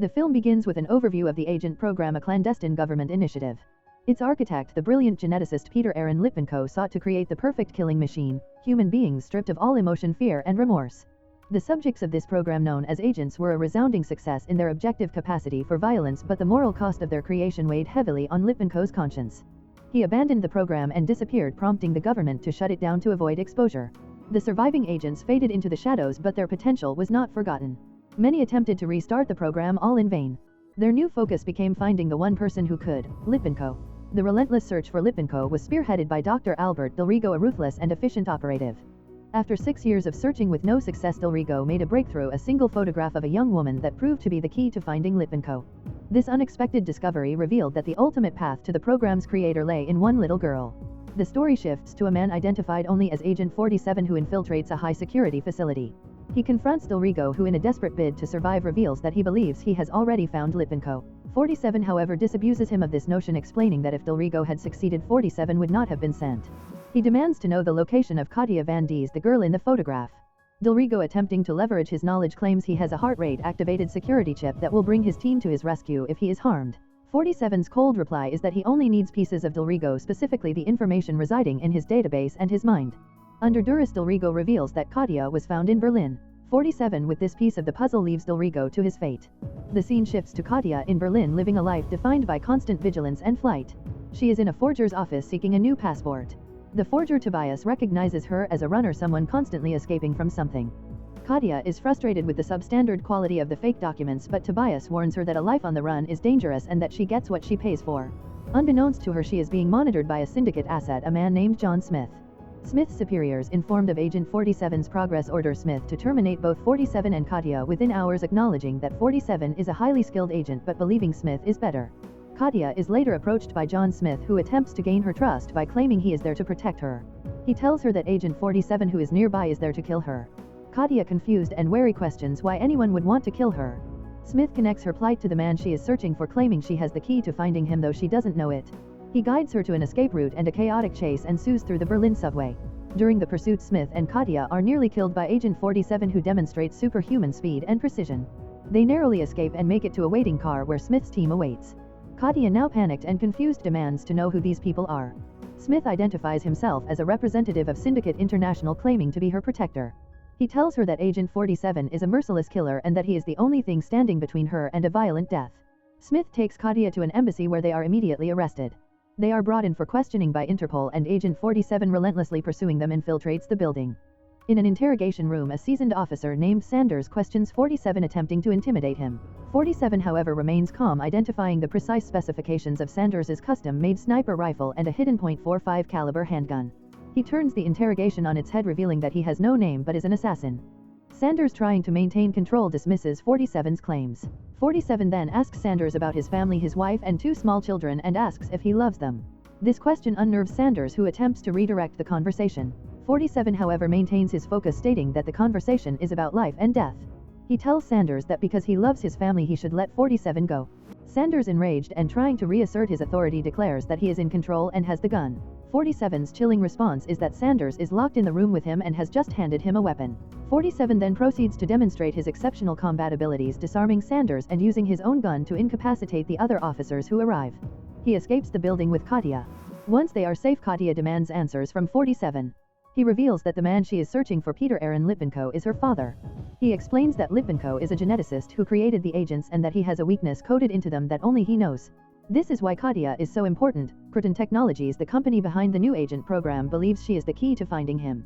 The film begins with an overview of the Agent program, a clandestine government initiative. Its architect, the brilliant geneticist Peter Aaron Lippenko, sought to create the perfect killing machine, human beings stripped of all emotion, fear and remorse. The subjects of this program, known as agents, were a resounding success in their objective capacity for violence, but the moral cost of their creation weighed heavily on Lippenko's conscience. He abandoned the program and disappeared, prompting the government to shut it down to avoid exposure. The surviving agents faded into the shadows, but their potential was not forgotten. Many attempted to restart the program, all in vain. Their new focus became finding the one person who could, Lippenko. The relentless search for Lippenko was spearheaded by Dr. Albert Del Rigo, a ruthless and efficient operative. After 6 years of searching with no success, Del Rigo made a breakthrough: a single photograph of a young woman that proved to be the key to finding Lippenko. This unexpected discovery revealed that the ultimate path to the program's creator lay in one little girl. The story shifts to a man identified only as Agent 47 who infiltrates a high-security facility. He confronts Del Rigo, who in a desperate bid to survive reveals that he believes he has already found Lippenko. 47, however, disabuses him of this notion, explaining that if Del Rigo had succeeded, 47 would not have been sent. He demands to know the location of Katia van Dees, the girl in the photograph. Del Rigo, attempting to leverage his knowledge, claims he has a heart rate activated security chip that will bring his team to his rescue if he is harmed. 47's cold reply is that he only needs pieces of Del Rigo, specifically the information residing in his database and his mind. Under duress, Del Rigo reveals that Katia was found in Berlin. 47, with this piece of the puzzle, leaves Del Rigo to his fate. The scene shifts to Katia in Berlin, living a life defined by constant vigilance and flight. She is in a forger's office seeking a new passport. The forger Tobias recognizes her as a runner, someone constantly escaping from something. Katia is frustrated with the substandard quality of the fake documents, but Tobias warns her that a life on the run is dangerous and that she gets what she pays for. Unbeknownst to her, she is being monitored by a Syndicate asset, a man named John Smith. Smith's superiors, informed of Agent 47's progress, order Smith to terminate both 47 and Katia within hours, acknowledging that 47 is a highly skilled agent but believing Smith is better. Katia is later approached by John Smith, who attempts to gain her trust by claiming he is there to protect her. He tells her that Agent 47, who is nearby, is there to kill her. Katia, confused and wary, questions why anyone would want to kill her. Smith connects her plight to the man she is searching for, claiming she has the key to finding him, though she doesn't know it. He guides her to an escape route, and a chaotic chase ensues through the Berlin subway. During the pursuit, Smith and Katia are nearly killed by Agent 47, who demonstrates superhuman speed and precision. They narrowly escape and make it to a waiting car where Smith's team awaits. Katia, now panicked and confused, demands to know who these people are. Smith identifies himself as a representative of Syndicate International, claiming to be her protector. He tells her that Agent 47 is a merciless killer and that he is the only thing standing between her and a violent death. Smith takes Katia to an embassy where they are immediately arrested. They are brought in for questioning by Interpol, and Agent 47, relentlessly pursuing them, infiltrates the building. In an interrogation room, a seasoned officer named Sanders questions 47, attempting to intimidate him. 47, however, remains calm, identifying the precise specifications of Sanders's custom-made sniper rifle and a hidden .45 caliber handgun. He turns the interrogation on its head, revealing that he has no name but is an assassin. Sanders, trying to maintain control, dismisses 47's claims. 47 then asks Sanders about his family, his wife and 2 small children, and asks if he loves them. This question unnerves Sanders, who attempts to redirect the conversation. 47, however, maintains his focus, stating that the conversation is about life and death. He tells Sanders that because he loves his family, he should let 47 go. Sanders, enraged and trying to reassert his authority, declares that he is in control and has the gun. 47's chilling response is that Sanders is locked in the room with him and has just handed him a weapon. 47 then proceeds to demonstrate his exceptional combat abilities, disarming Sanders and using his own gun to incapacitate the other officers who arrive. He escapes the building with Katia. Once they are safe, Katia demands answers from 47. He reveals that the man she is searching for, Peter Aaron Lippenko, is her father. He explains that Lippenko is a geneticist who created the agents and that he has a weakness coded into them that only he knows. This is why Katia is so important. Proton Technologies, the company behind the new agent program, believes she is the key to finding him.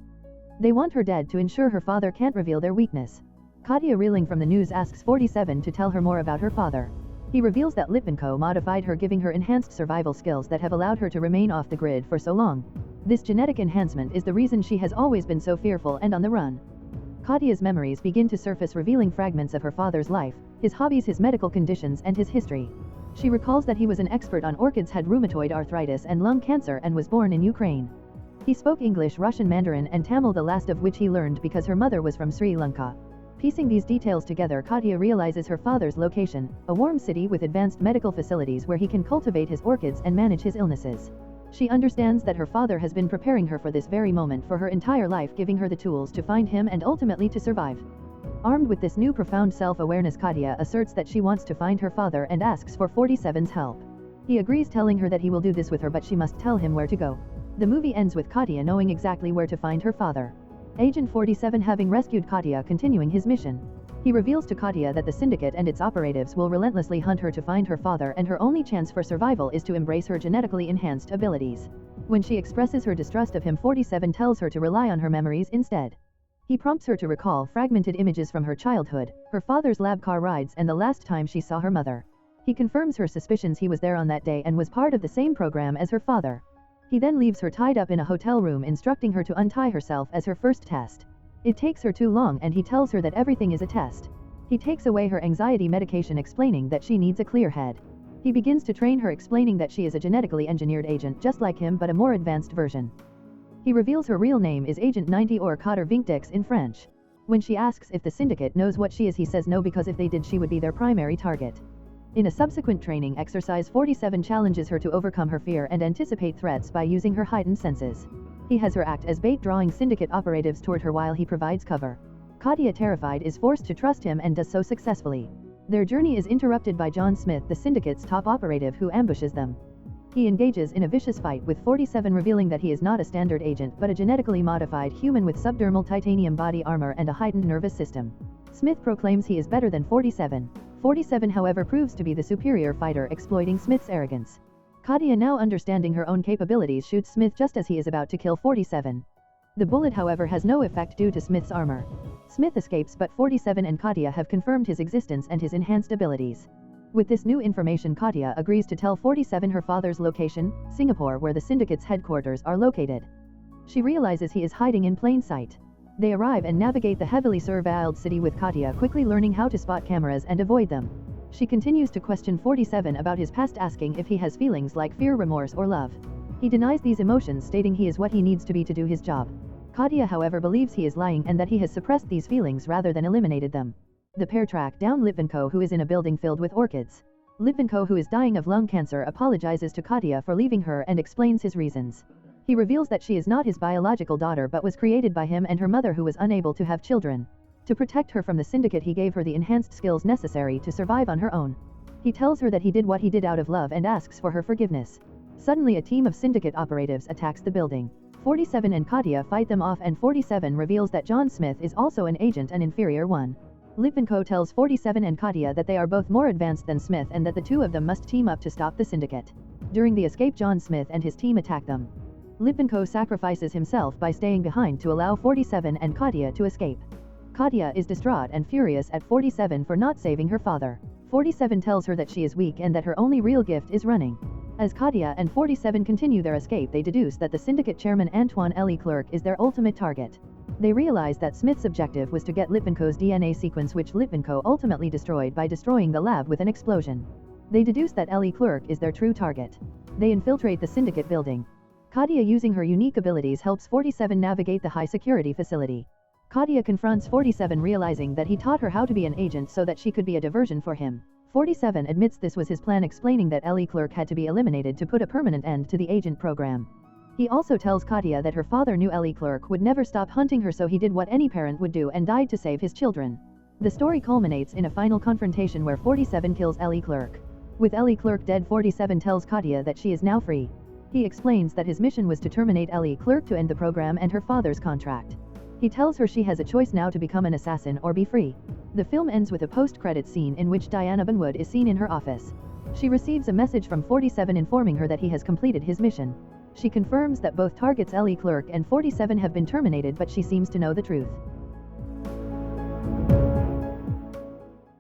They want her dead to ensure her father can't reveal their weakness. Katia, reeling from the news, asks 47 to tell her more about her father. He reveals that Lippenko modified her, giving her enhanced survival skills that have allowed her to remain off the grid for so long. This genetic enhancement is the reason she has always been so fearful and on the run. Katia's memories begin to surface, revealing fragments of her father's life, his hobbies, his medical conditions, and his history. She recalls that he was an expert on orchids, had rheumatoid arthritis and lung cancer, and was born in Ukraine. He spoke English, Russian, Mandarin, and Tamil, the last of which he learned because her mother was from Sri Lanka. Piecing these details together, Katia realizes her father's location, a warm city with advanced medical facilities where he can cultivate his orchids and manage his illnesses. She understands that her father has been preparing her for this very moment for her entire life, giving her the tools to find him and ultimately to survive. Armed with this new profound self-awareness, Katia asserts that she wants to find her father and asks for 47's help. He agrees, telling her that he will do this with her, but she must tell him where to go. The movie ends with Katia knowing exactly where to find her father. Agent 47 having rescued Katia continuing his mission. He reveals to Katia that the Syndicate and its operatives will relentlessly hunt her to find her father, and her only chance for survival is to embrace her genetically enhanced abilities. When she expresses her distrust of him, 47 tells her to rely on her memories instead. He prompts her to recall fragmented images from her childhood, her father's lab car rides, and the last time she saw her mother. He confirms her suspicions he was there on that day and was part of the same program as her father. He then leaves her tied up in a hotel room, instructing her to untie herself as her first test. It takes her too long and he tells her that everything is a test. He takes away her anxiety medication, explaining that she needs a clear head. He begins to train her, explaining that she is a genetically engineered agent just like him but a more advanced version. He reveals her real name is Agent 90 or Kater van Dees in French. When she asks if the Syndicate knows what she is, he says no, because if they did she would be their primary target. In a subsequent training exercise, 47 challenges her to overcome her fear and anticipate threats by using her heightened senses. He has her act as bait, drawing Syndicate operatives toward her while he provides cover. Katia, terrified, is forced to trust him and does so successfully. Their journey is interrupted by John Smith, the Syndicate's top operative, who ambushes them. He engages in a vicious fight with 47, revealing that he is not a standard agent but a genetically modified human with subdermal titanium body armor and a heightened nervous system. Smith proclaims he is better than 47. 47, however, proves to be the superior fighter, exploiting Smith's arrogance. Katia, now understanding her own capabilities, shoots Smith just as he is about to kill 47. The bullet, however, has no effect due to Smith's armor. Smith escapes, but 47 and Katia have confirmed his existence and his enhanced abilities. With this new information, Katia agrees to tell 47 her father's location, Singapore, where the Syndicate's headquarters are located. She realizes he is hiding in plain sight. They arrive and navigate the heavily surveilled city, with Katia quickly learning how to spot cameras and avoid them. She continues to question 47 about his past, asking if he has feelings like fear, remorse, or love. He denies these emotions, stating he is what he needs to be to do his job. Katia, however, believes he is lying and that he has suppressed these feelings rather than eliminated them. The pair track down Litvinenko, who is in a building filled with orchids. Litvinenko, who is dying of lung cancer, apologizes to Katia for leaving her and explains his reasons. He reveals that she is not his biological daughter but was created by him and her mother, who was unable to have children. To protect her from the Syndicate, he gave her the enhanced skills necessary to survive on her own. He tells her that he did what he did out of love and asks for her forgiveness. Suddenly, a team of Syndicate operatives attacks the building. 47 and Katia fight them off, and 47 reveals that John Smith is also an agent, an inferior one. Litvinenko tells 47 and Katia that they are both more advanced than Smith and that the two of them must team up to stop the Syndicate. During the escape, John Smith and his team attack them. Litvinenko sacrifices himself by staying behind to allow 47 and Katia to escape. Katia is distraught and furious at 47 for not saving her father. 47 tells her that she is weak and that her only real gift is running. As Katia and 47 continue their escape, they deduce that the Syndicate chairman Antoine Leclerc is their ultimate target. They realize that Smith's objective was to get Litvinenko's DNA sequence, which Litvinenko ultimately destroyed by destroying the lab with an explosion. They deduce that Leclerc is their true target. They infiltrate the Syndicate building. Katia, using her unique abilities, helps 47 navigate the high-security facility. Katia confronts 47, realizing that he taught her how to be an agent so that she could be a diversion for him. 47 admits this was his plan, explaining that Leclerc had to be eliminated to put a permanent end to the agent program. He also tells Katia that her father knew Leclerc would never stop hunting her, so he did what any parent would do and died to save his children. The story culminates in a final confrontation where 47 kills Leclerc. With Leclerc dead, 47 tells Katia that she is now free. He explains that his mission was to terminate Leclerc to end the program and her father's contract. He tells her she has a choice now to become an assassin or be free. The film ends with a post-credits scene in which Diana Benwood is seen in her office. She receives a message from 47 informing her that he has completed his mission. She confirms that both targets, Leclerc and 47, have been terminated, but she seems to know the truth.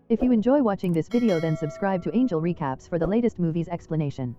If you enjoy watching this video, then subscribe to Angel Recaps for the latest movies explanation.